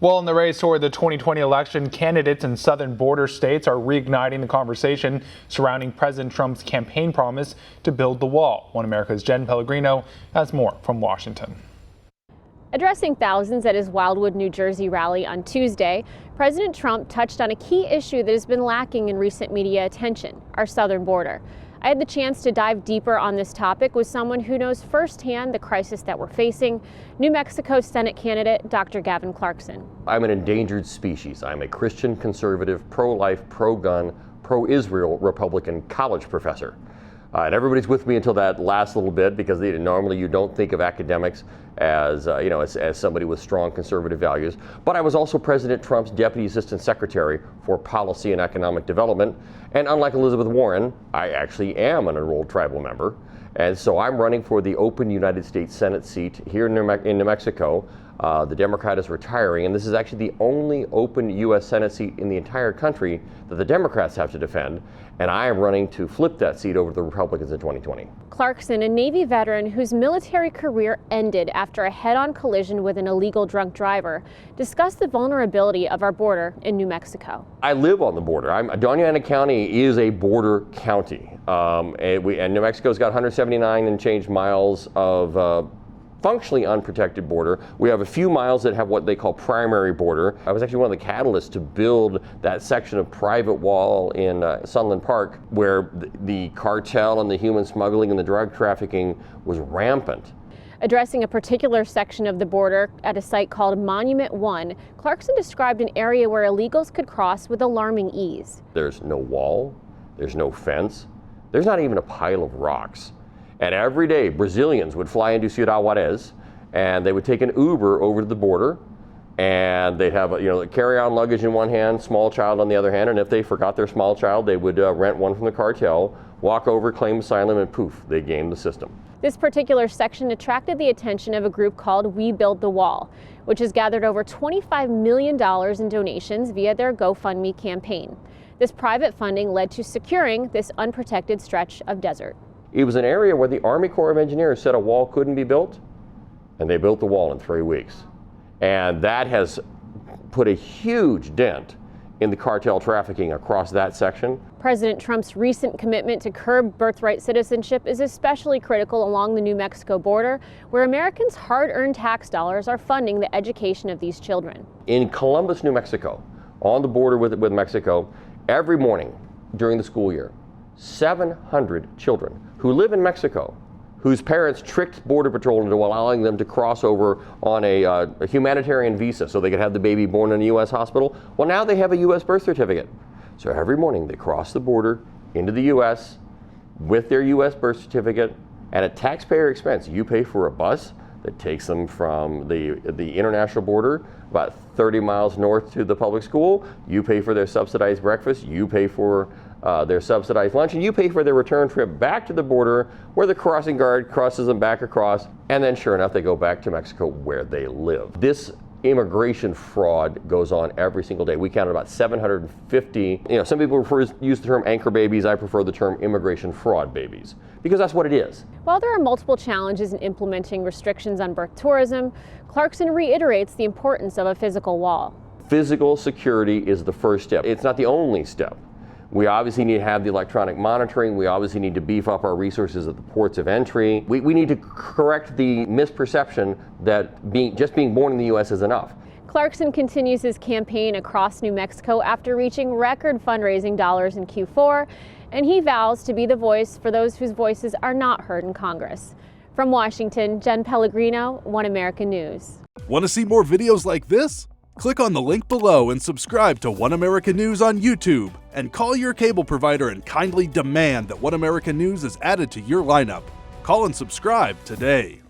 Well, in the race toward the 2020 election, candidates in southern border states are reigniting the conversation surrounding President Trump's campaign promise to build the wall. One America's Jenn Pellegrino has more from Washington. Addressing thousands at his Wildwood, New Jersey rally on Tuesday, President Trump touched on a key issue that has been lacking in recent media attention: our southern border. I had the chance to dive deeper on this topic with someone who knows firsthand the crisis that we're facing, New Mexico Senate candidate Dr. Gavin Clarkson. I'm an endangered species. I'm a Christian conservative, pro-life, pro-gun, pro-Israel Republican college professor. And everybody's with me until that last little bit, because normally you don't think of academics as somebody with strong conservative values. But I was also President Trump's Deputy Assistant Secretary for Policy and Economic Development. And unlike Elizabeth Warren, I actually am an enrolled tribal member. And so I'm running for the open United States Senate seat here in New Mexico. The Democrat is retiring, and this is actually the only open U.S. Senate seat in the entire country that the Democrats have to defend, and I am running to flip that seat over to the Republicans in 2020. Clarkson, a Navy veteran whose military career ended after a head-on collision with an illegal drunk driver, discussed the vulnerability of our border in New Mexico. I live on the border. Doña Ana County is a border county, and New Mexico's got 179 and change miles of functionally unprotected border. We have a few miles that have what they call primary border. I was actually one of the catalysts to build that section of private wall in Sunland Park, where the cartel and the human smuggling and the drug trafficking was rampant. Addressing a particular section of the border at a site called Monument 1, Clarkson described an area where illegals could cross with alarming ease. There's no wall, there's no fence, there's not even a pile of rocks. And every day, Brazilians would fly into Ciudad Juarez, and they would take an Uber over to the border, and they'd have carry-on luggage in one hand, small child on the other hand, and if they forgot their small child, they would rent one from the cartel, walk over, claim asylum, and poof, they gamed the system. This particular section attracted the attention of a group called We Build the Wall, which has gathered over $25 million in donations via their GoFundMe campaign. This private funding led to securing this unprotected stretch of desert. It was an area where the Army Corps of Engineers said a wall couldn't be built, and they built the wall in 3 weeks. And that has put a huge dent in the cartel trafficking across that section. President Trump's recent commitment to curb birthright citizenship is especially critical along the New Mexico border, where Americans' hard-earned tax dollars are funding the education of these children. In Columbus, New Mexico, on the border with Mexico, every morning during the school year, 700 children who live in Mexico, whose parents tricked Border Patrol into allowing them to cross over on a humanitarian visa so they could have the baby born in a U.S. hospital. Well, now they have a U.S. birth certificate. So every morning they cross the border into the U.S. with their U.S. birth certificate, and at taxpayer expense. You pay for a bus that takes them from the international border about 30 miles north to the public school. You pay for their subsidized breakfast. You pay for their subsidized lunch, and you pay for their return trip back to the border, where the crossing guard crosses them back across, and then sure enough they go back to Mexico where they live. This immigration fraud goes on every single day. We counted about 750, some people use the term anchor babies. I prefer the term immigration fraud babies, because that's what it is. While there are multiple challenges in implementing restrictions on birth tourism, Clarkson reiterates the importance of a physical wall. Physical security is the first step. It's not the only step. We obviously need to have the electronic monitoring. We obviously need to beef up our resources at the ports of entry. We need to correct the misperception that just being born in the U.S. is enough. Clarkson continues his campaign across New Mexico after reaching record fundraising dollars in Q4, and he vows to be the voice for those whose voices are not heard in Congress. From Washington, Jenn Pellegrino, One American News. Want to see more videos like this? Click on the link below and subscribe to One American News on YouTube, and call your cable provider and kindly demand that One American News is added to your lineup. Call and subscribe today.